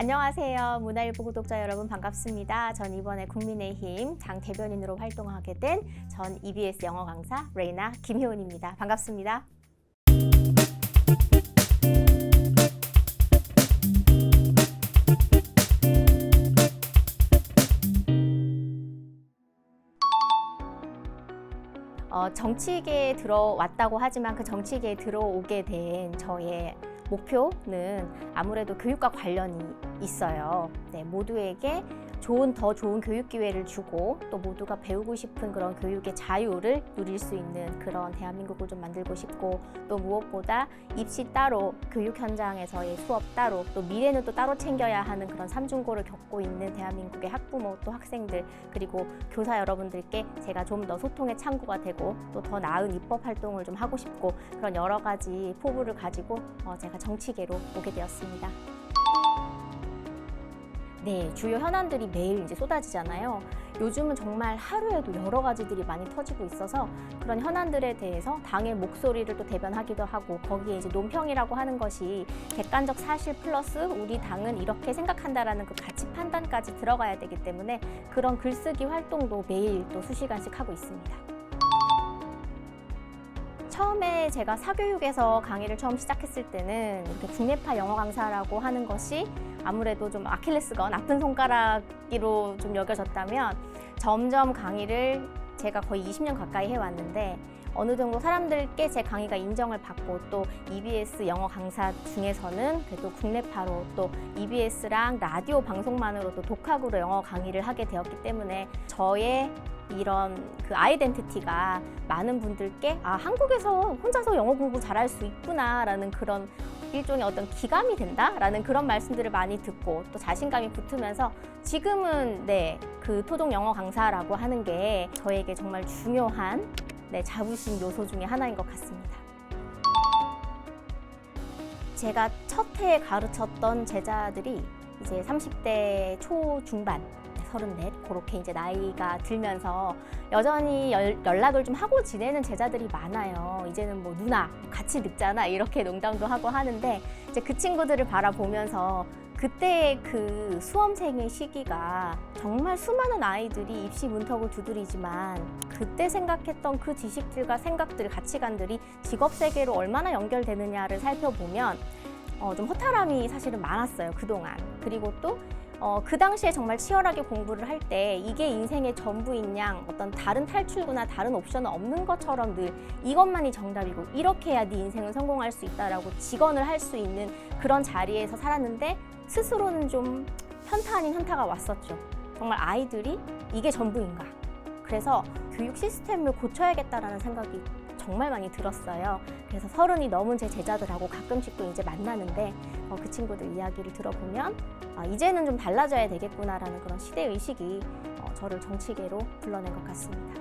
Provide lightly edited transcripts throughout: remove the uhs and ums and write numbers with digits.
안녕하세요. 문화일보 구독자 여러분 반갑습니다. 전 이번에 국민의힘 당 대변인으로 활동하게 된 전 EBS 영어 강사 레이나 김혜원입니다. 반갑습니다. 정치계에 들어왔다고 하지만 그 정치계에 들어오게 된 저의 목표는 아무래도 교육과 관련이 있어요. 네, 모두에게 더 좋은 교육 기회를 주고 또 모두가 배우고 싶은 그런 교육의 자유를 누릴 수 있는 그런 대한민국을 좀 만들고 싶고, 또 무엇보다 입시 따로, 교육 현장에서의 수업 따로, 또 미래는 또 따로 챙겨야 하는 그런 삼중고를 겪고 있는 대한민국의 학부모, 또 학생들, 그리고 교사 여러분들께 제가 좀 더 소통의 창구가 되고 또 더 나은 입법 활동을 좀 하고 싶고, 그런 여러 가지 포부를 가지고 제가 정치계로 오게 되었습니다. 네, 주요 현안들이 매일 이제 쏟아지잖아요. 요즘은 정말 하루에도 여러 가지들이 많이 터지고 있어서 그런 현안들에 대해서 당의 목소리를 또 대변하기도 하고, 거기에 이제 논평이라고 하는 것이 객관적 사실 플러스 우리 당은 이렇게 생각한다라는 그 가치 판단까지 들어가야 되기 때문에 그런 글쓰기 활동도 매일 또 수시간씩 하고 있습니다. 처음에 제가 사교육에서 강의를 처음 시작했을 때는 이렇게 국내파 영어 강사라고 하는 것이 아무래도 좀 아킬레스건, 아픈 손가락으로 좀 여겨졌다면, 점점 강의를 제가 거의 20년 가까이 해왔는데 어느 정도 사람들께 제 강의가 인정을 받고, 또 EBS 영어 강사 중에서는 그래도 국내파로 또 EBS랑 라디오 방송만으로도 독학으로 영어 강의를 하게 되었기 때문에 저의 이런 그 아이덴티티가 많은 분들께 한국에서 혼자서 영어 공부 잘할 수 있구나라는 그런 일종의 어떤 기감이 된다라는 그런 말씀들을 많이 듣고 또 자신감이 붙으면서 지금은 그 토종 영어 강사라고 하는 게 저에게 정말 중요한 자부심 요소 중에 하나인 것 같습니다. 제가 첫 해에 가르쳤던 제자들이 이제 30대 초중반, 34, 그렇게 이제 나이가 들면서 여전히 연락을 좀 하고 지내는 제자들이 많아요. 이제는 뭐 누나, 같이 늙잖아 이렇게 농담도 하고 하는데, 이제 그 친구들을 바라보면서 그때의 그 수험생의 시기가 정말 수많은 아이들이 입시 문턱을 두드리지만 그때 생각했던 그 지식들과 생각들, 가치관들이 직업 세계로 얼마나 연결되느냐를 살펴보면 좀 허탈함이 사실은 많았어요, 그동안. 그리고 또 그 당시에 정말 치열하게 공부를 할 때 이게 인생의 전부인 양, 어떤 다른 탈출구나 다른 옵션은 없는 것처럼 늘 이것만이 정답이고 이렇게 해야 네 인생은 성공할 수 있다라고 직언을 할 수 있는 그런 자리에서 살았는데, 스스로는 좀 현타 아닌 현타가 왔었죠. 정말 아이들이 이게 전부인가. 그래서 교육 시스템을 고쳐야겠다라는 생각이 정말 많이 들었어요. 그래서 30이 넘은 제 제자들하고 가끔씩 또 이제 만나는데 그 친구들 이야기를 들어보면 이제는 좀 달라져야 되겠구나라는 그런 시대의식이 저를 정치계로 불러낸 것 같습니다.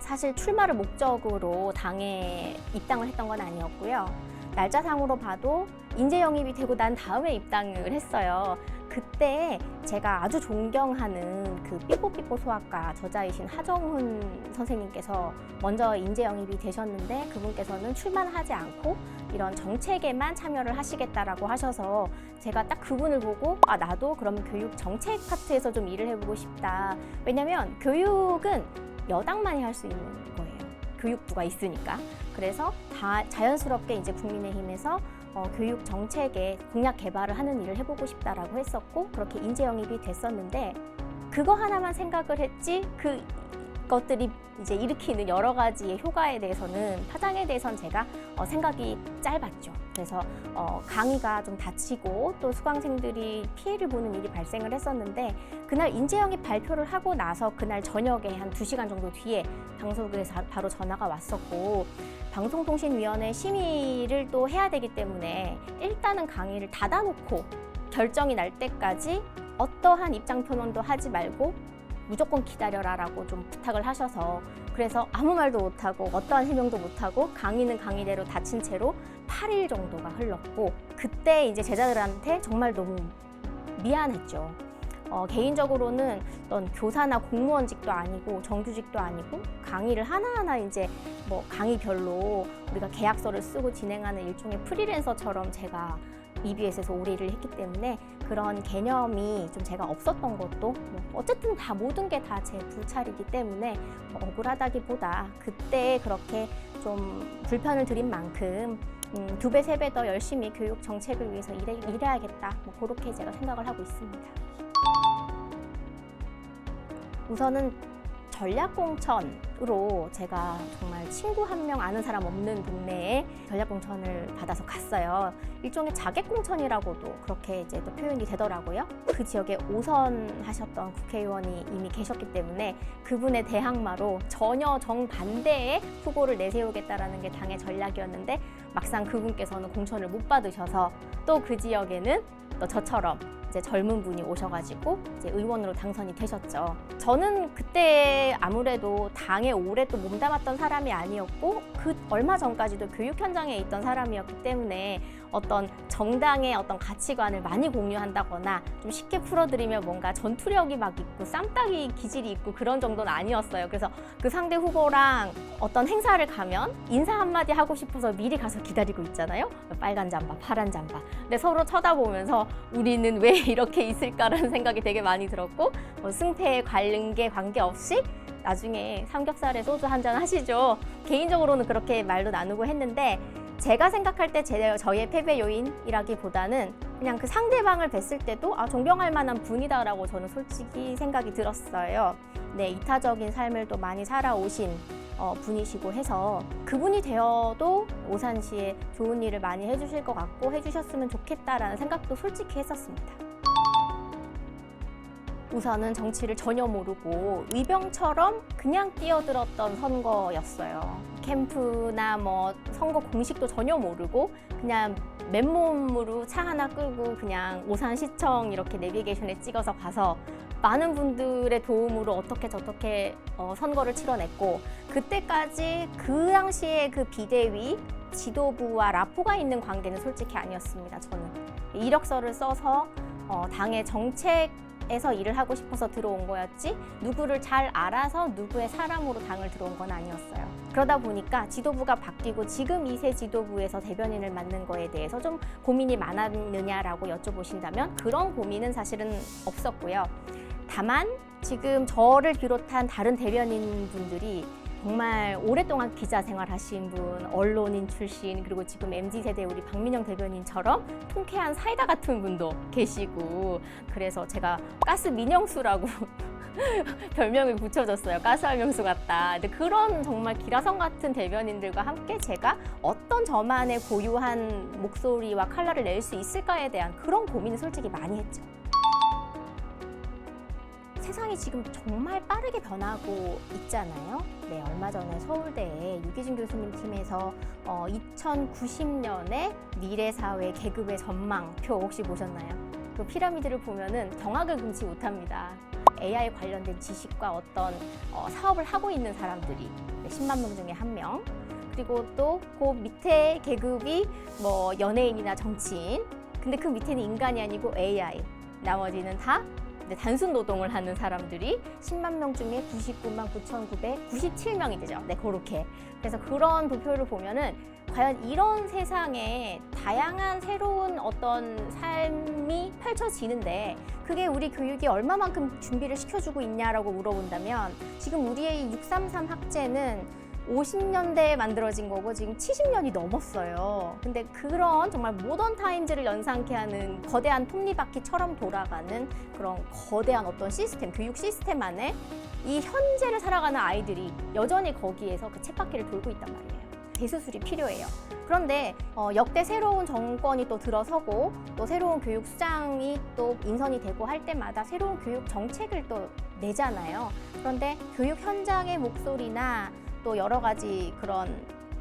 사실 출마를 목적으로 당에 입당을 했던 건 아니었고요. 날짜상으로 봐도 인재 영입이 되고 난 다음에 입당을 했어요. 그때 제가 아주 존경하는 그 삐뽀삐뽀 소아과 저자이신 하정훈 선생님께서 먼저 인재 영입이 되셨는데, 그분께서는 출마는 하지 않고 이런 정책에만 참여를 하시겠다라고 하셔서 제가 딱 그분을 보고 나도 그러면 교육 정책 파트에서 좀 일을 해보고 싶다. 왜냐면 교육은 여당만이 할 수 있는 거예요. 교육부가 있으니까. 그래서 다 자연스럽게 이제 국민의힘에서 교육 정책에 공약 개발을 하는 일을 해보고 싶다라고 했었고, 그렇게 인재 영입이 됐었는데 그거 하나만 생각을 했지 그것들이 이제 일으키는 여러 가지의 효과에 대해서는, 파장에 대해서는 제가 생각이 짧았죠. 그래서 강의가 좀 다치고 또 수강생들이 피해를 보는 일이 발생을 했었는데, 그날 인재 영입 발표를 하고 나서 그날 저녁에 한 2시간 정도 뒤에 방송국에서 바로 전화가 왔었고, 방송통신위원회 심의를 또 해야 되기 때문에 일단은 강의를 닫아놓고 결정이 날 때까지 어떠한 입장 표명도 하지 말고 무조건 기다려라라고 좀 부탁을 하셔서, 그래서 아무 말도 못하고 어떠한 해명도 못하고 강의는 강의대로 닫힌 채로 8일 정도가 흘렀고, 그때 이제 제자들한테 정말 너무 미안했죠. 개인적으로는 어떤 교사나 공무원직도 아니고 정규직도 아니고 강의를 하나하나 이제 강의별로 우리가 계약서를 쓰고 진행하는 일종의 프리랜서처럼 제가 EBS에서 오래 일을 했기 때문에 그런 개념이 좀 제가 없었던 것도 어쨌든 다 모든 게 다 제 불찰이기 때문에 억울하다기보다 그때 그렇게 좀 불편을 드린 만큼 2배, 3배 더 열심히 교육 정책을 위해서 일해야겠다. 그렇게 제가 생각을 하고 있습니다. 우선은 전략공천으로 제가 정말 친구 한 명 아는 사람 없는 동네에 전략공천을 받아서 갔어요. 일종의 자객공천이라고도 그렇게 이제 또 표현이 되더라고요. 그 지역에 5선 하셨던 국회의원이 이미 계셨기 때문에 그분의 대항마로 전혀 정반대의 후보를 내세우겠다라는 게 당의 전략이었는데 막상 그분께서는 공천을 못 받으셔서 또 그 지역에는 또 저처럼 이제 젊은 분이 오셔가지고 이제 의원으로 당선이 되셨죠. 저는 그때 아무래도 당에 오래 또 몸담았던 사람이 아니었고 그 얼마 전까지도 교육 현장에 있던 사람이었기 때문에 어떤 정당의 어떤 가치관을 많이 공유한다거나 좀 쉽게 풀어드리면 뭔가 전투력이 막 있고 쌈딱이 기질이 있고 그런 정도는 아니었어요. 그래서 그 상대 후보랑 어떤 행사를 가면 인사 한마디 하고 싶어서 미리 가서 기다리고 있잖아요. 빨간 잠바, 파란 잠바. 근데 서로 쳐다보면서 우리는 왜 이렇게 있을까라는 생각이 되게 많이 들었고 승패에 관계없이 나중에 삼겹살에 소주 한잔 하시죠. 개인적으로는 그렇게 말도 나누고 했는데 제가 생각할 때 저의 패배 요인이라기보다는 그냥 그 상대방을 뵀을 때도 존경할 만한 분이다라고 저는 솔직히 생각이 들었어요. 네, 이타적인 삶을 또 많이 살아오신 분이시고 해서 그분이 되어도 오산시에 좋은 일을 많이 해주실 것 같고 해주셨으면 좋겠다라는 생각도 솔직히 했었습니다. 우선은 정치를 전혀 모르고 의병처럼 그냥 뛰어들었던 선거였어요. 캠프나 선거 공식도 전혀 모르고 그냥 맨몸으로 차 하나 끌고 그냥 오산시청 이렇게 내비게이션에 찍어서 가서 많은 분들의 도움으로 어떻게 저렇게 선거를 치러냈고 그때까지 그 당시에 그 비대위 지도부와 라포가 있는 관계는 솔직히 아니었습니다. 저는 이력서를 써서 당의 정책에서 일을 하고 싶어서 들어온 거였지 누구를 잘 알아서 누구의 사람으로 당을 들어온 건 아니었어요. 그러다 보니까 지도부가 바뀌고 지금 이 새 지도부에서 대변인을 맡는 거에 대해서 좀 고민이 많았느냐라고 여쭤보신다면 그런 고민은 사실은 없었고요. 다만 지금 저를 비롯한 다른 대변인 분들이 정말 오랫동안 기자 생활하신 분, 언론인 출신, 그리고 지금 MZ세대 우리 박민영 대변인처럼 통쾌한 사이다 같은 분도 계시고 그래서 제가 가스 민영수라고 별명을 붙여줬어요. 가스알명수 같다. 근데 그런 정말 기라성 같은 대변인들과 함께 제가 어떤 저만의 고유한 목소리와 컬러를 낼 수 있을까에 대한 그런 고민을 솔직히 많이 했죠. 세상이 지금 정말 빠르게 변하고 있잖아요. 네, 얼마 전에 서울대에 유기준 교수님 팀에서 2090년에 미래사회 계급의 전망표 혹시 보셨나요? 그 피라미드를 보면은 경악을 금치 못합니다. AI 관련된 지식과 어떤 사업을 하고 있는 사람들이 10만 명 중에 1명, 그리고 또 그 밑에 계급이 연예인이나 정치인, 근데 그 밑에는 인간이 아니고 AI, 나머지는 다 단순 노동을 하는 사람들이 10만 명 중에 99만 9,997명이 되죠. 네, 그렇게. 그래서 그런 도표를 보면은 과연 이런 세상에 다양한 새로운 어떤 삶이 펼쳐지는데 그게 우리 교육이 얼마만큼 준비를 시켜주고 있냐라고 물어본다면 지금 우리의 633 학제는 50년대에 만들어진 거고 지금 70년이 넘었어요. 근데 그런 정말 모던 타임즈를 연상케 하는 거대한 톱니바퀴처럼 돌아가는 그런 거대한 어떤 시스템, 교육 시스템 안에 이 현재를 살아가는 아이들이 여전히 거기에서 그 쳇바퀴를 돌고 있단 말이에요. 대수술이 필요해요. 그런데 역대 새로운 정권이 또 들어서고 또 새로운 교육 수장이 또 인선이 되고 할 때마다 새로운 교육 정책을 또 내잖아요. 그런데 교육 현장의 목소리나 또 여러 가지 그런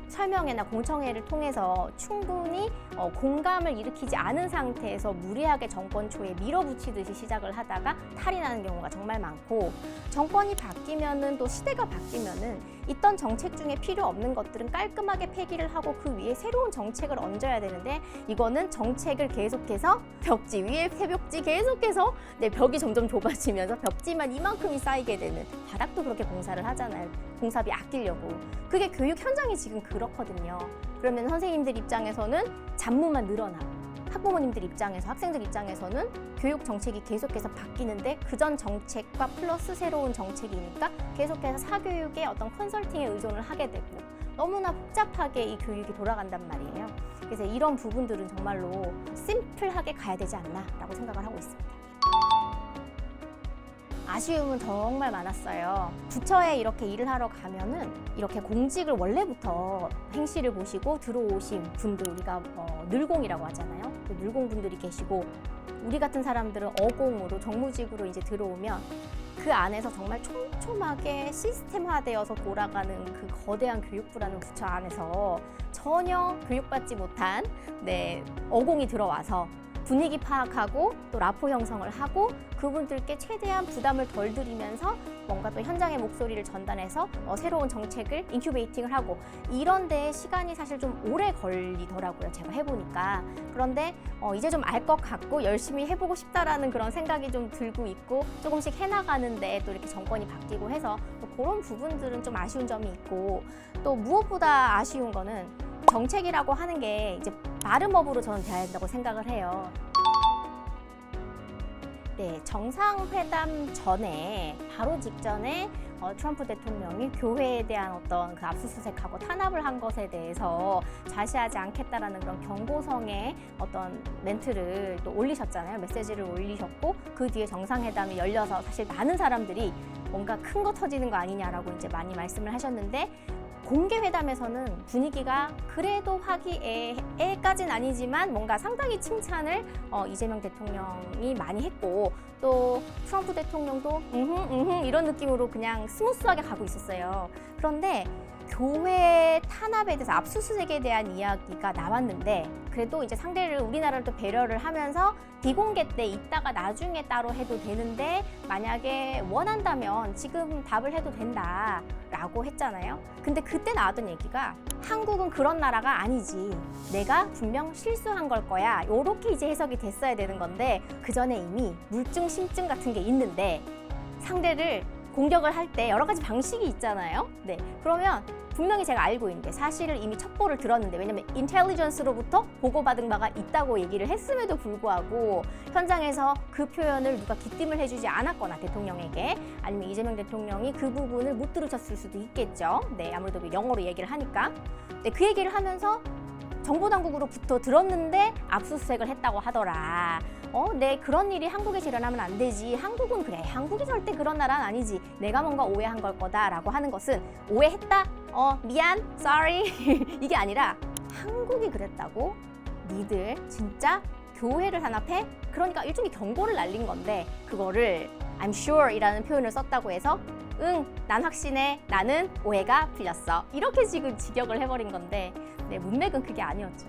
설명회나 공청회를 통해서 충분히 공감을 일으키지 않은 상태에서 무리하게 정권 초에 밀어붙이듯이 시작을 하다가 탈이 나는 경우가 정말 많고 정권이 바뀌면은 또 시대가 바뀌면은 있던 정책 중에 필요 없는 것들은 깔끔하게 폐기를 하고 그 위에 새로운 정책을 얹어야 되는데 이거는 정책을 계속해서 벽지 위에 새벽지 계속해서 벽이 점점 좁아지면서 벽지만 이만큼이 쌓이게 되는 바닥도 그렇게 공사를 하잖아요. 공사비 아끼려고. 그게 교육 현장이 지금 그렇거든요. 그러면 선생님들 입장에서는 잡무만 늘어나고 학부모님들 입장에서, 학생들 입장에서는 교육 정책이 계속해서 바뀌는데 그전 정책과 플러스 새로운 정책이니까 계속해서 사교육의 어떤 컨설팅에 의존을 하게 되고 너무나 복잡하게 이 교육이 돌아간단 말이에요. 그래서 이런 부분들은 정말로 심플하게 가야 되지 않나라고 생각을 하고 있습니다. 아쉬움은 정말 많았어요. 부처에 이렇게 일을 하러 가면은 이렇게 공직을 원래부터 행시를 보시고 들어오신 분들, 우리가 늘공이라고 하잖아요. 그 늘공분들이 계시고 우리 같은 사람들은 어공으로 정무직으로 이제 들어오면 그 안에서 정말 촘촘하게 시스템화되어서 돌아가는 그 거대한 교육부라는 부처 안에서 전혀 교육받지 못한 어공이 들어와서 분위기 파악하고 또 라포 형성을 하고 그분들께 최대한 부담을 덜 드리면서 뭔가 또 현장의 목소리를 전달해서 새로운 정책을 인큐베이팅을 하고 이런 데에 시간이 사실 좀 오래 걸리더라고요. 제가 해보니까. 그런데 이제 좀 알 것 같고 열심히 해보고 싶다라는 그런 생각이 좀 들고 있고 조금씩 해나가는데 또 이렇게 정권이 바뀌고 해서 또 그런 부분들은 좀 아쉬운 점이 있고 또 무엇보다 아쉬운 거는 정책이라고 하는 게 이제 바름업으로 저는 돼야 된다고 생각을 해요. 네, 정상회담 전에 바로 직전에 트럼프 대통령이 교회에 대한 어떤 그 압수수색하고 탄압을 한 것에 대해서 자시하지 않겠다라는 그런 경고성의 어떤 멘트를 또 올리셨잖아요. 메시지를 올리셨고 그 뒤에 정상회담이 열려서 사실 많은 사람들이 뭔가 큰 거 터지는 거 아니냐라고 이제 많이 말씀을 하셨는데 공개 회담에서는 분위기가 그래도 화기애애까지는 아니지만 뭔가 상당히 칭찬을 이재명 대통령이 많이 했고 또 트럼프 대통령도 이런 느낌으로 그냥 스무스하게 가고 있었어요. 그런데 교회 탄압에 대해서 압수수색에 대한 이야기가 나왔는데 그래도 이제 상대를 우리나라를 또 배려를 하면서 비공개 때 이따가 나중에 따로 해도 되는데 만약에 원한다면 지금 답을 해도 된다라고 했잖아요. 근데 그때 나왔던 얘기가 한국은 그런 나라가 아니지. 내가 분명 실수한 걸 거야. 요렇게 이제 해석이 됐어야 되는 건데 그 전에 이미 물증, 심증 같은 게 있는데 상대를 공격을 할 때 여러 가지 방식이 있잖아요. 네, 그러면 분명히 제가 알고 있는데 사실을 이미 첩보를 들었는데 왜냐면 인텔리전스로부터 보고받은 바가 있다고 얘기를 했음에도 불구하고 현장에서 그 표현을 누가 귀띔을 해주지 않았거나 대통령에게 아니면 이재명 대통령이 그 부분을 못 들으셨을 수도 있겠죠. 네, 아무래도 영어로 얘기를 하니까. 네, 그 얘기를 하면서 정보당국으로부터 들었는데 압수수색을 했다고 하더라. 네, 그런 일이 한국에서 일어나면 안 되지. 한국은 그래. 한국이 절대 그런 나라는 아니지. 내가 뭔가 오해한 걸 거다라고 하는 것은 오해했다? 미안, sorry. 이게 아니라 한국이 그랬다고? 니들 진짜 교회를 탄압해? 그러니까 일종의 경고를 날린 건데 그거를 I'm sure 이라는 표현을 썼다고 해서 응, 난 확신해. 나는 오해가 풀렸어. 이렇게 지금 직역을 해버린 건데 네, 문맥은 그게 아니었죠.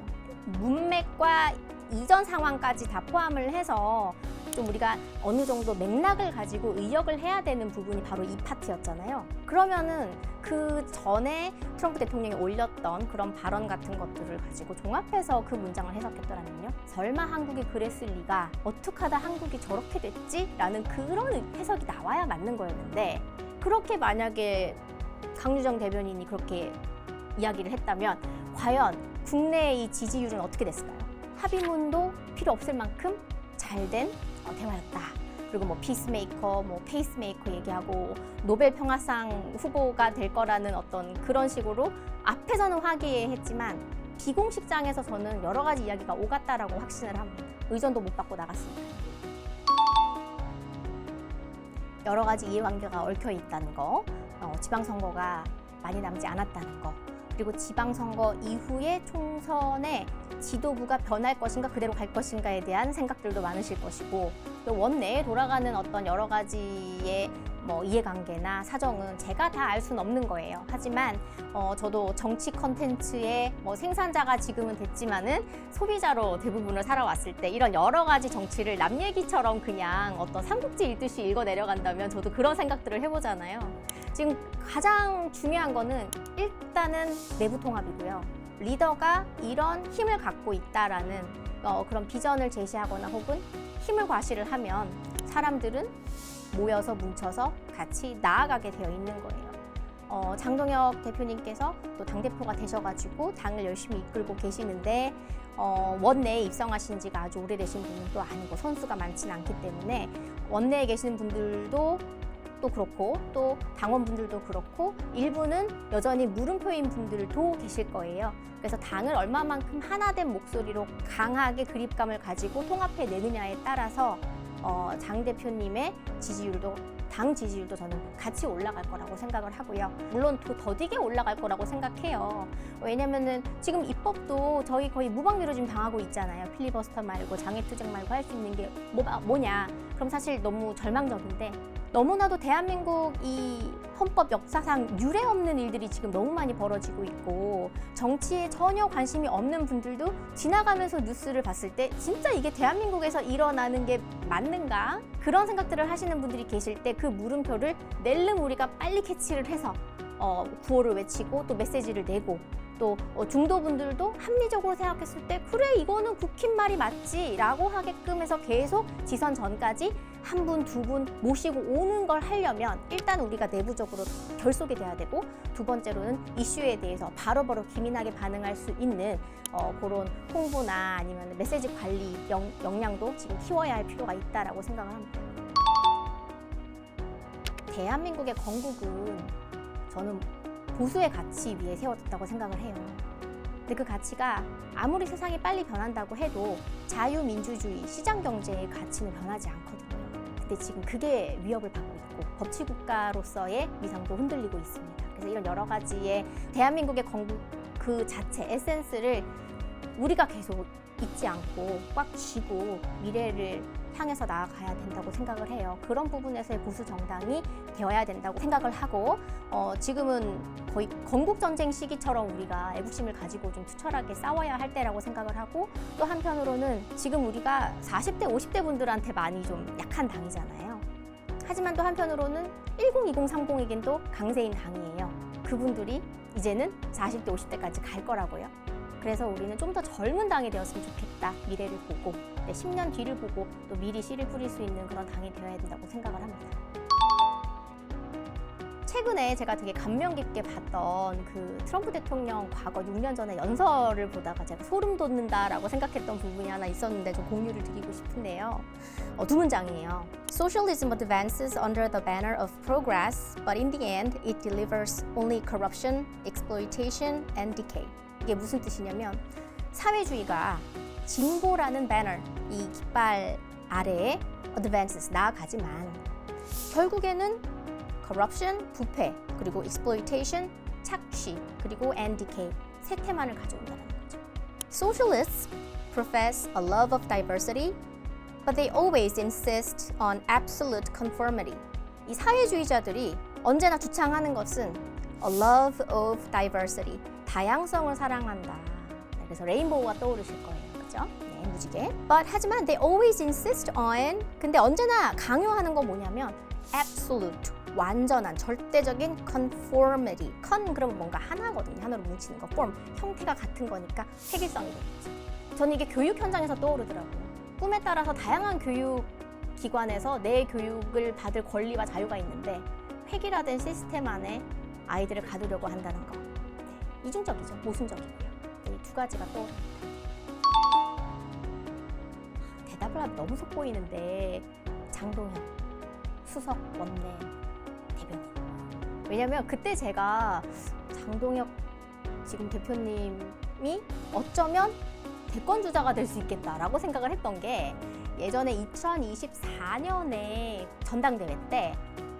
문맥과 이전 상황까지 다 포함을 해서 좀 우리가 어느 정도 맥락을 가지고 의역을 해야 되는 부분이 바로 이 파트였잖아요. 그러면은 그 전에 트럼프 대통령이 올렸던 그런 발언 같은 것들을 가지고 종합해서 그 문장을 해석했더라면요. 설마 한국이 그랬을 리가 어떻게 하다 한국이 저렇게 됐지? 라는 그런 해석이 나와야 맞는 거였는데 그렇게 만약에 강유정 대변인이 그렇게 이야기를 했다면 과연 국내의 이 지지율은 어떻게 됐을까요? 합의문도 필요 없을 만큼 잘된 대화였다. 그리고 뭐 피스메이커, 뭐 페이스메이커 얘기하고 노벨 평화상 후보가 될 거라는 어떤 그런 식으로 앞에서는 화기애애했지만 비공식장에서 저는 여러 가지 이야기가 오갔다라고 확신을 합니다. 의전도 못 받고 나갔습니다. 여러 가지 이해관계가 얽혀 있다는 거, 지방선거가 많이 남지 않았다는 거, 그리고 지방선거 이후에 총선에 지도부가 변할 것인가 그대로 갈 것인가에 대한 생각들도 많으실 것이고 또 원내에 돌아가는 어떤 여러 가지의 이해관계나 사정은 제가 다 알 수는 없는 거예요. 하지만 저도 정치 컨텐츠의 생산자가 지금은 됐지만은 소비자로 대부분을 살아왔을 때 이런 여러 가지 정치를 남 얘기처럼 그냥 어떤 삼국지 읽듯이 읽어 내려간다면 저도 그런 생각들을 해보잖아요. 지금 가장 중요한 거는 일단은 내부 통합이고요. 리더가 이런 힘을 갖고 있다라는 그런 비전을 제시하거나 혹은 힘을 과시를 하면 사람들은 모여서 뭉쳐서 같이 나아가게 되어 있는 거예요. 장동혁 대표님께서 또 당대표가 되셔가지고 당을 열심히 이끌고 계시는데 원내에 입성하신 지가 아주 오래되신 분은 또 아니고 선수가 많지는 않기 때문에 원내에 계시는 분들도 또 그렇고 또 당원분들도 그렇고 일부는 여전히 물음표인 분들도 계실 거예요. 그래서 당을 얼마만큼 하나된 목소리로 강하게 그립감을 가지고 통합해 내느냐에 따라서 장 대표님의 지지율도 당 지지율도 저는 같이 올라갈 거라고 생각을 하고요. 물론 더 더디게 올라갈 거라고 생각해요. 왜냐면은 지금 입법도 저희 거의 무방비로 지금 당하고 있잖아요. 필리버스터 말고 장애투쟁 말고 할 수 있는 게 뭐냐. 그럼 사실 너무 절망적인데 너무나도 대한민국 이 헌법 역사상 유례 없는 일들이 지금 너무 많이 벌어지고 있고 정치에 전혀 관심이 없는 분들도 지나가면서 뉴스를 봤을 때 진짜 이게 대한민국에서 일어나는 게 맞는가? 그런 생각들을 하시는 분들이 계실 때 그 물음표를 낼름 우리가 빨리 캐치를 해서 구호를 외치고 또 메시지를 내고 또 중도분들도 합리적으로 생각했을 때 그래 이거는 국힘 말이 맞지 라고 하게끔 해서 계속 지선 전까지 한 분, 두 분 모시고 오는 걸 하려면 일단 우리가 내부적으로 결속이 돼야 되고 두 번째로는 이슈에 대해서 바로바로 기민하게 반응할 수 있는 그런 홍보나 아니면 메시지 관리 역량도 지금 키워야 할 필요가 있다라고 생각을 합니다. 대한민국의 건국은 저는 보수의 가치 위에 세워졌다고 생각을 해요. 근데 그 가치가 아무리 세상이 빨리 변한다고 해도 자유민주주의, 시장경제의 가치는 변하지 않거든요. 근데 지금 그게 위협을 받고 있고 법치국가로서의 위상도 흔들리고 있습니다. 그래서 이런 여러 가지의 대한민국의 건국 그 자체, 에센스를 우리가 계속 잊지 않고 꽉 쥐고 미래를 향해서 나아가야 된다고 생각을 해요. 그런 부분에서의 보수 정당이 되어야 된다고 생각을 하고 지금은 거의 건국전쟁 시기처럼 우리가 애국심을 가지고 좀 투철하게 싸워야 할 때라고 생각을 하고 또 한편으로는 지금 우리가 40대, 50대 분들한테 많이 좀 약한 당이잖아요. 하지만 또 한편으로는 1020, 30에겐 또 강세인 당이에요. 그분들이 이제는 40대, 50대까지 갈 거라고요. 그래서 우리는 좀 더 젊은 당이 되었으면 좋겠다. 미래를 보고 10년 뒤를 보고 또 미리 씨를 뿌릴 수 있는 그런 당이 되어야 된다고 생각을 합니다. 최근에 제가 되게 감명 깊게 봤던 그 트럼프 대통령 과거 6년 전에 연설을 보다가 제가 소름 돋는다라고 생각했던 부분이 하나 있었는데 좀 공유를 드리고 싶은데요. 두 문장이에요. Socialism advances under the banner of progress, but in the end it delivers only corruption, exploitation, and decay. 이게 무슨 뜻이냐면 사회주의가 진보라는 배너, 이 깃발 아래에 advances, 나아가지만 결국에는 corruption, 부패, 그리고 exploitation, 착취, 그리고 and decay, 세태만을 가져온다는 거죠. Socialists profess a love of diversity, but they always insist on absolute conformity. 이 사회주의자들이 언제나 주창하는 것은 a love of diversity, 다양성을 사랑한다. 네, 그래서 레인보우가 떠오르실 거예요. 그죠? 네, 무지개. But 하지만 they always insist on, 근데 언제나 강요하는 건 뭐냐면 absolute, 완전한, 절대적인 conformity. con 그러면 뭔가 하나거든요. 하나로 뭉치는 거. form, 형태가 같은 거니까 획일성이 되겠죠. 저는 이게 교육 현장에서 떠오르더라고요. 꿈에 따라서 다양한 교육 기관에서 내 교육을 받을 권리와 자유가 있는데 획일화된 시스템 안에 아이들을 가두려고 한다는 거. 네, 이중적이죠. 모순적이고요. 이 두 가지가 떠오릅니다. 대답을 하면 너무 속보이는데 장동혁 수석 원내 대변인. 왜냐면 그때 제가 장동혁 지금 대표님이 어쩌면 대권 주자가 될 수 있겠다라고 생각을 했던 게 예전에 2024년에 전당대회 때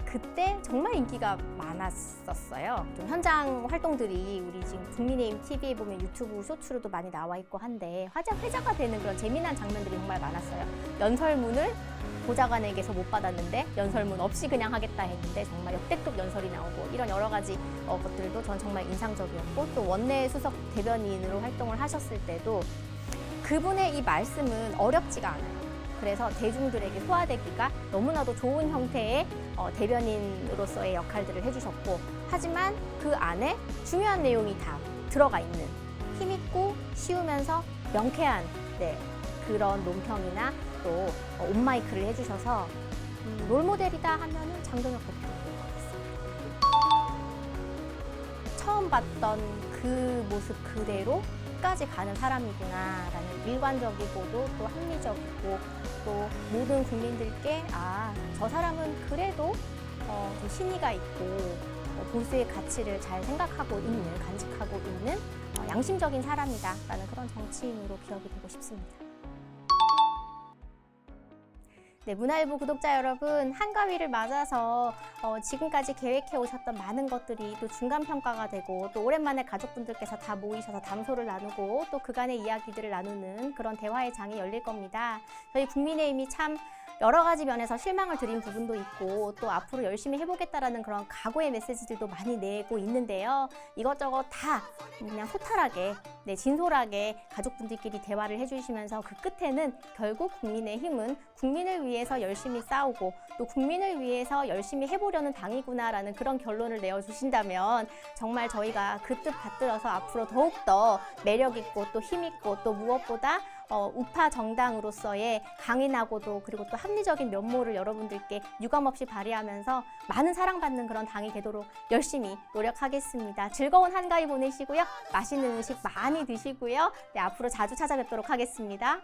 그때 정말 인기가 많았었어요. 좀 현장 활동들이 우리 지금 국민의힘 TV에 보면 유튜브 쇼츠로도 많이 나와 있고 한데 회자가 되는 그런 재미난 장면들이 정말 많았어요. 연설문을 보좌관에게서 못 받았는데 연설문 없이 그냥 하겠다 했는데 정말 역대급 연설이 나오고 이런 여러 가지 것들도 전 정말 인상적이었고 또 원내 수석 대변인으로 활동을 하셨을 때도 그분의 이 말씀은 어렵지가 않아요. 그래서 대중들에게 소화되기가 너무나도 좋은 형태의 대변인으로서의 역할들을 해주셨고 하지만 그 안에 중요한 내용이 다 들어가 있는 힘있고 쉬우면서 명쾌한 그런 논평이나 또 온마이크를 해주셔서 롤모델이다 하면은 장동혁 대표인 것 같습니다. 처음 봤던 그 모습 그대로 끝까지 가는 사람이구나라는 일관적이고도 또 합리적이고 또 모든 국민들께 저 사람은 그래도 좀 신의가 있고 보수의 가치를 잘 생각하고 있는, 간직하고 있는 양심적인 사람이다라는 그런 정치인으로 기억이 되고 싶습니다. 네, 문화일보 구독자 여러분, 한가위를 맞아서 지금까지 계획해 오셨던 많은 것들이 또 중간평가가 되고 또 오랜만에 가족분들께서 다 모이셔서 담소를 나누고 또 그간의 이야기들을 나누는 그런 대화의 장이 열릴 겁니다. 저희 국민의힘이 참 여러 가지 면에서 실망을 드린 부분도 있고 또 앞으로 열심히 해보겠다라는 그런 각오의 메시지들도 많이 내고 있는데요. 이것저것 다 그냥 소탈하게, 진솔하게 가족분들끼리 대화를 해주시면서 그 끝에는 결국 국민의힘은 국민을 위해서 열심히 싸우고 또 국민을 위해서 열심히 해보려는 당이구나라는 그런 결론을 내어주신다면 정말 저희가 그 뜻 받들어서 앞으로 더욱더 매력있고 또 힘있고 또 무엇보다 우파 정당으로서의 강인하고도 그리고 또 합리적인 면모를 여러분들께 유감없이 발휘하면서 많은 사랑받는 그런 당이 되도록 열심히 노력하겠습니다. 즐거운 한가위 보내시고요. 맛있는 음식 많이 드시고요. 네, 앞으로 자주 찾아뵙도록 하겠습니다.